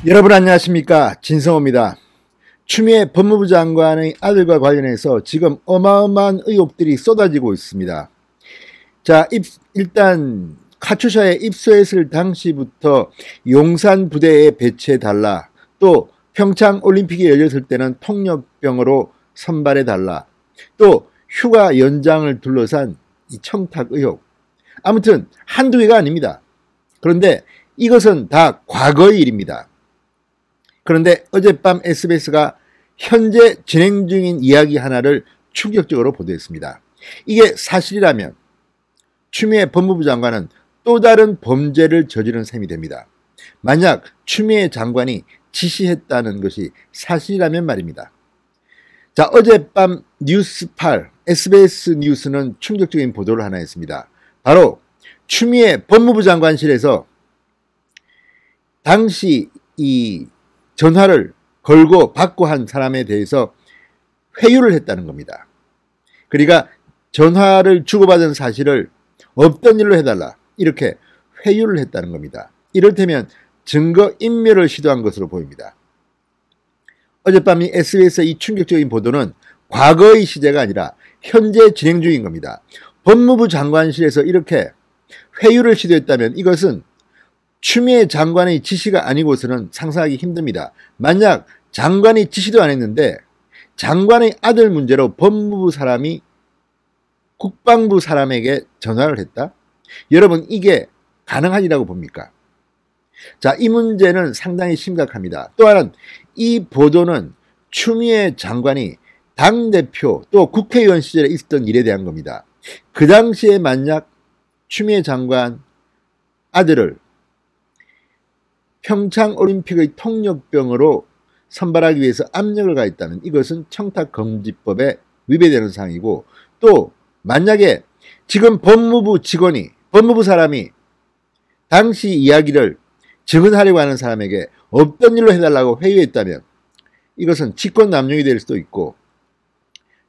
여러분 안녕하십니까, 진성호입니다. 추미애 법무부 장관의 아들과 관련해서 지금 어마어마한 의혹들이 쏟아지고 있습니다. 자, 일단 카투샤에 입소했을 당시부터 용산 부대에 배치해달라, 또 평창 올림픽이 열렸을 때는 통역병으로 선발해달라, 또 휴가 연장을 둘러싼 이 청탁 의혹, 아무튼 한두 개가 아닙니다. 그런데 이것은 다 과거의 일입니다. 그런데 어젯밤 SBS가 현재 진행 중인 이야기 하나를 충격적으로 보도했습니다. 이게 사실이라면 추미애 법무부 장관은 또 다른 범죄를 저지른 셈이 됩니다. 만약 추미애 장관이 지시했다는 것이 사실이라면 말입니다. 자, 어젯밤 뉴스8 SBS 뉴스는 충격적인 보도를 하나 했습니다. 바로 추미애 법무부 장관실에서 당시 이 전화를 걸고 받고 한 사람에 대해서 회유를 했다는 겁니다. 그러니까 전화를 주고받은 사실을 없던 일로 해달라, 이렇게 회유를 했다는 겁니다. 이를테면 증거인멸을 시도한 것으로 보입니다. 어젯밤 이 SBS의 이 충격적인 보도는 과거의 시제가 아니라 현재 진행 중인 겁니다. 법무부 장관실에서 이렇게 회유를 시도했다면 이것은 추미애 장관의 지시가 아니고서는 상상하기 힘듭니다. 만약 장관이 지시도 안 했는데 장관의 아들 문제로 법무부 사람이 국방부 사람에게 전화를 했다? 여러분, 이게 가능하리라고 봅니까? 자, 이 문제는 상당히 심각합니다. 또 하나는 이 보도는 추미애 장관이 당대표 또 국회의원 시절에 있었던 일에 대한 겁니다. 그 당시에 만약 추미애 장관 아들을 평창올림픽의 통역병으로 선발하기 위해서 압력을 가했다면 이것은 청탁금지법에 위배되는 사항이고, 또 만약에 지금 법무부 직원이, 법무부 사람이 당시 이야기를 증언하려고 하는 사람에게 없던 일로 해달라고 회유했다면 이것은 직권남용이 될 수도 있고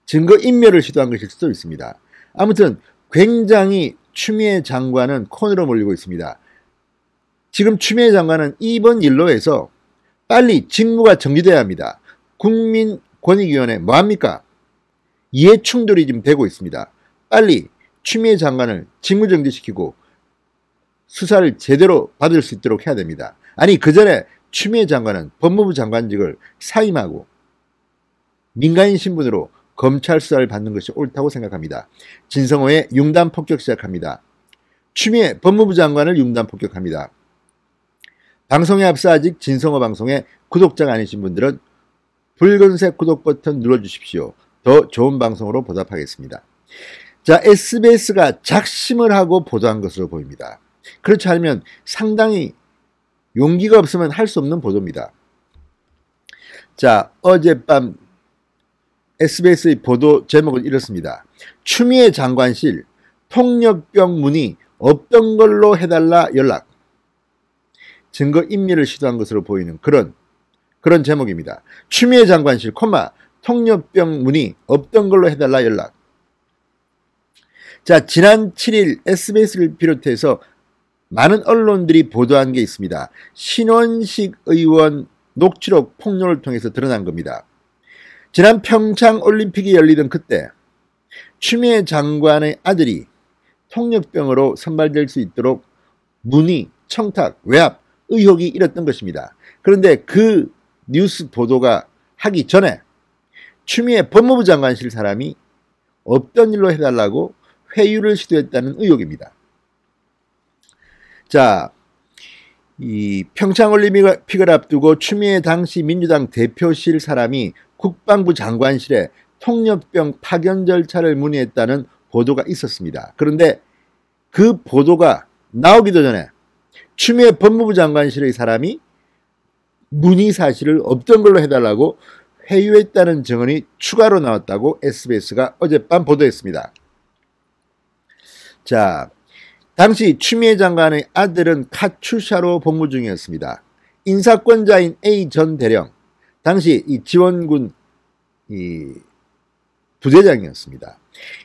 증거인멸을 시도한 것일 수도 있습니다. 아무튼 굉장히 추미애 장관은 코너로 몰리고 있습니다. 지금 추미애 장관은 이번 일로 해서 빨리 직무가 정리돼야 합니다. 국민권익위원회 뭐합니까? 이해충돌이 지금 되고 있습니다. 빨리 추미애 장관을 직무정지시키고 수사를 제대로 받을 수 있도록 해야 됩니다. 아니, 그 전에 추미애 장관은 법무부 장관직을 사임하고 민간인 신분으로 검찰 수사를 받는 것이 옳다고 생각합니다. 진성호의 융단 폭격 시작합니다. 추미애 법무부 장관을 융단 폭격합니다. 방송에 앞서 아직 진성호 방송에 구독자가 아니신 분들은 붉은색 구독 버튼 눌러주십시오. 더 좋은 방송으로 보답하겠습니다. 자, SBS가 작심을 하고 보도한 것으로 보입니다. 그렇지 않으면 상당히 용기가 없으면 할 수 없는 보도입니다. 자, 어젯밤 SBS의 보도 제목은 이렇습니다. 추미애 장관실 통역병 문의 없던 걸로 해달라 연락. 증거인멸을 시도한 것으로 보이는 그런 제목입니다. 추미애 장관실, 통역병 문의 없던 걸로 해달라 연락. 자, 지난 7일 SBS를 비롯해서 많은 언론들이 보도한 게 있습니다. 신원식 의원 녹취록 폭로를 통해서 드러난 겁니다. 지난 평창 올림픽이 열리던 그때 추미애 장관의 아들이 통역병으로 선발될 수 있도록 문의, 청탁, 외압, 의혹이 일었던 것입니다. 그런데 그 뉴스 보도가 하기 전에 추미애 법무부 장관실 사람이 없던 일로 해달라고 회유를 시도했다는 의혹입니다. 자, 이 평창올림픽을 앞두고 추미애 당시 민주당 대표실 사람이 국방부 장관실에 통역병 파견 절차를 문의했다는 보도가 있었습니다. 그런데 그 보도가 나오기도 전에 추미애 법무부 장관실의 사람이 문의 사실을 없던 걸로 해달라고 회유했다는 증언이 추가로 나왔다고 SBS가 어젯밤 보도했습니다. 자, 당시 추미애 장관의 아들은 카투샤로 복무 중이었습니다. 인사권자인 A 전 대령, 당시 이 지원군 부대장이었습니다.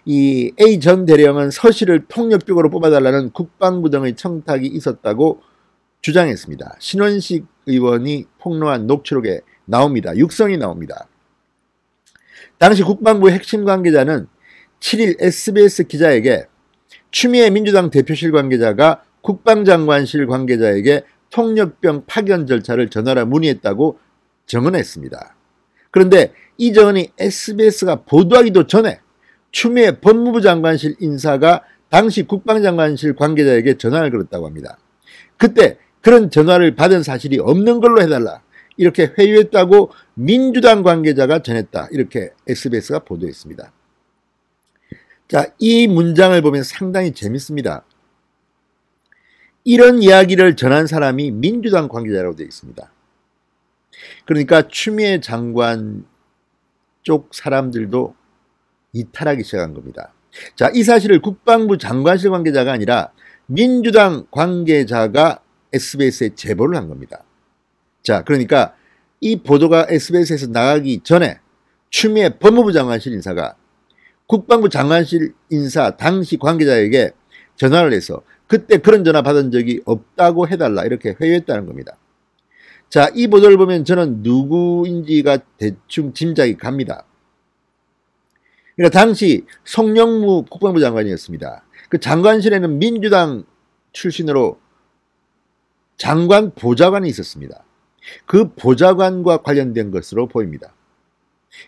이 A 전 대령은 서씨를 통역병으로 뽑아달라는 국방부 등의 청탁이 있었다고 주장했습니다. 신원식 의원이 폭로한 녹취록에 나옵니다. 육성이 나옵니다. 당시 국방부 핵심 관계자는 7일 SBS 기자에게 추미애 민주당 대표실 관계자가 국방장관실 관계자에게 통역병 파견 절차를 전화로 문의했다고 증언했습니다. 그런데 이 증언이 SBS가 보도하기도 전에 추미애 법무부 장관실 인사가 당시 국방장관실 관계자에게 전화를 걸었다고 합니다. 그때 그런 전화를 받은 사실이 없는 걸로 해달라 이렇게 회유했다고 민주당 관계자가 전했다. 이렇게 SBS가 보도했습니다. 자, 이 문장을 보면 상당히 재밌습니다. 이런 이야기를 전한 사람이 민주당 관계자라고 되어 있습니다. 그러니까 추미애 장관 쪽 사람들도 이탈하기 시작한 겁니다. 자, 이 사실을 국방부 장관실 관계자가 아니라 민주당 관계자가 SBS에 제보를 한 겁니다. 자, 그러니까 이 보도가 SBS에서 나가기 전에 추미애 법무부 장관실 인사가 국방부 장관실 인사 당시 관계자에게 전화를 해서 그때 그런 전화 받은 적이 없다고 해달라 이렇게 회유했다는 겁니다. 자, 이 보도를 보면 저는 누구인지가 대충 짐작이 갑니다. 그러니까 당시 송영무 국방부 장관이었습니다. 그 장관실에는 민주당 출신으로 장관 보좌관이 있었습니다. 그 보좌관과 관련된 것으로 보입니다.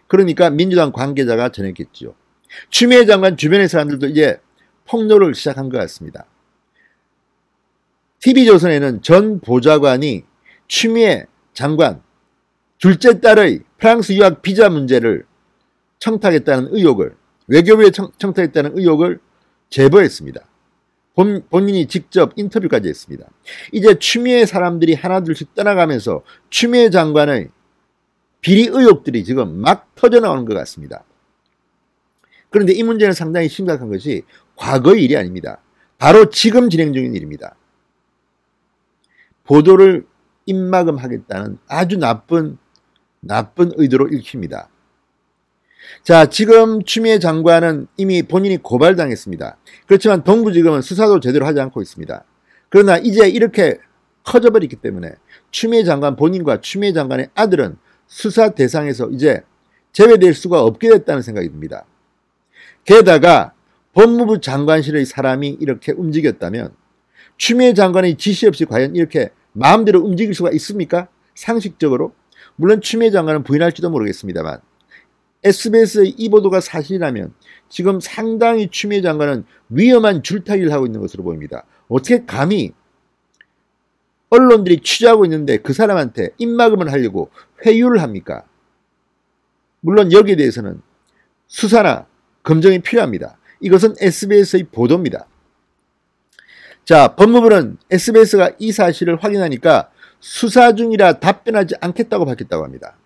그러니까 민주당 관계자가 전했겠죠. 추미애 장관 주변의 사람들도 이제 폭로를 시작한 것 같습니다. TV조선에는 전 보좌관이 추미애 장관 둘째 딸의 프랑스 유학 비자 문제를 청탁했다는 의혹을 외교부에 청탁했다는 의혹을 제보했습니다. 본인이 직접 인터뷰까지 했습니다. 이제 추미애 사람들이 하나둘씩 떠나가면서 추미애 장관의 비리 의혹들이 지금 막 터져나오는 것 같습니다. 그런데 이 문제는 상당히 심각한 것이 과거의 일이 아닙니다. 바로 지금 진행 중인 일입니다. 보도를 입막음하겠다는 아주 나쁜 의도로 읽힙니다. 자, 지금 추미애 장관은 이미 본인이 고발당했습니다. 그렇지만 동부지검은 수사도 제대로 하지 않고 있습니다. 그러나 이제 이렇게 커져버렸기 때문에 추미애 장관 본인과 추미애 장관의 아들은 수사 대상에서 이제 제외될 수가 없게 됐다는 생각이 듭니다. 게다가 법무부 장관실의 사람이 이렇게 움직였다면 추미애 장관의 지시 없이 과연 이렇게 마음대로 움직일 수가 있습니까? 상식적으로? 물론 추미애 장관은 부인할지도 모르겠습니다만 SBS의 이 보도가 사실이라면 지금 상당히 추미애 장관은 위험한 줄타기를 하고 있는 것으로 보입니다. 어떻게 감히 언론들이 취재하고 있는데 그 사람한테 입막음을 하려고 회유를 합니까? 물론 여기에 대해서는 수사나 검증이 필요합니다. 이것은 SBS의 보도입니다. 자, 법무부는 SBS가 이 사실을 확인하니까 수사 중이라 답변하지 않겠다고 밝혔다고 합니다.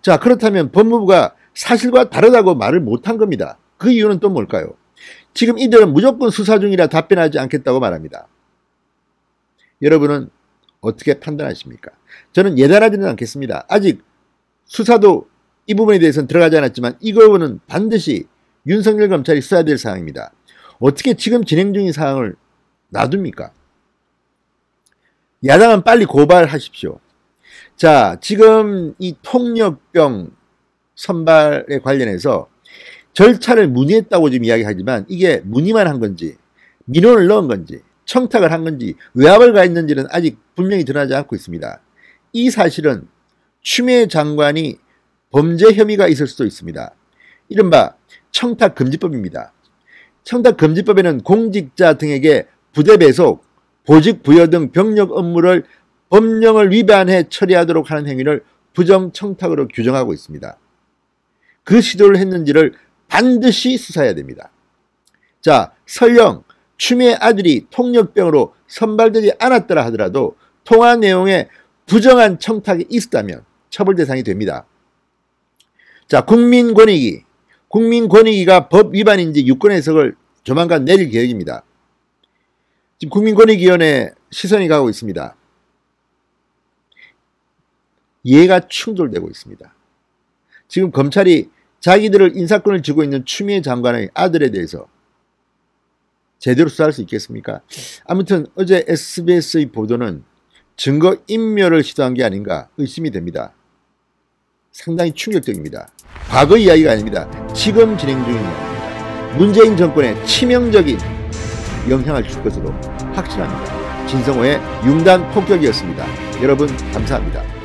자, 그렇다면 법무부가 사실과 다르다고 말을 못한 겁니다. 그 이유는 또 뭘까요? 지금 이들은 무조건 수사 중이라 답변하지 않겠다고 말합니다. 여러분은 어떻게 판단하십니까? 저는 예단하지는 않겠습니다. 아직 수사도 이 부분에 대해서는 들어가지 않았지만 이거는 반드시 윤석열 검찰이 써야 될 사항입니다. 어떻게 지금 진행 중인 사항을 놔둡니까? 야당은 빨리 고발하십시오. 자, 지금 이 통역병 선발에 관련해서 절차를 문의했다고 지금 이야기하지만 이게 문의만 한 건지 민원을 넣은 건지 청탁을 한 건지 외압을 가했는지는 아직 분명히 드러나지 않고 있습니다. 이 사실은 추미애 장관이 범죄 혐의가 있을 수도 있습니다. 이른바 청탁금지법입니다. 청탁금지법에는 공직자 등에게 부대 배속, 보직 부여 등 병력 업무를 법령을 위반해 처리하도록 하는 행위를 부정청탁으로 규정하고 있습니다. 그 시도를 했는지를 반드시 수사해야 됩니다. 자, 설령 추미애 아들이 통역병으로 선발되지 않았더라 하더라도 통화 내용에 부정한 청탁이 있었다면 처벌 대상이 됩니다. 자, 국민권익위가 법 위반인지 유권 해석을 조만간 내릴 계획입니다. 지금 국민권익위원회 시선이 가고 있습니다. 이해가 충돌되고 있습니다. 지금 검찰이 자기들을 인사권을 쥐고 있는 추미애 장관의 아들에 대해서 제대로 수사할 수 있겠습니까? 아무튼 어제 SBS의 보도는 증거 인멸을 시도한 게 아닌가 의심이 됩니다. 상당히 충격적입니다. 과거 이야기가 아닙니다. 지금 진행 중인 이야기입니다. 문재인 정권에 치명적인 영향을 줄 것으로 확신합니다. 진성호의 융단 폭격이었습니다. 여러분 감사합니다.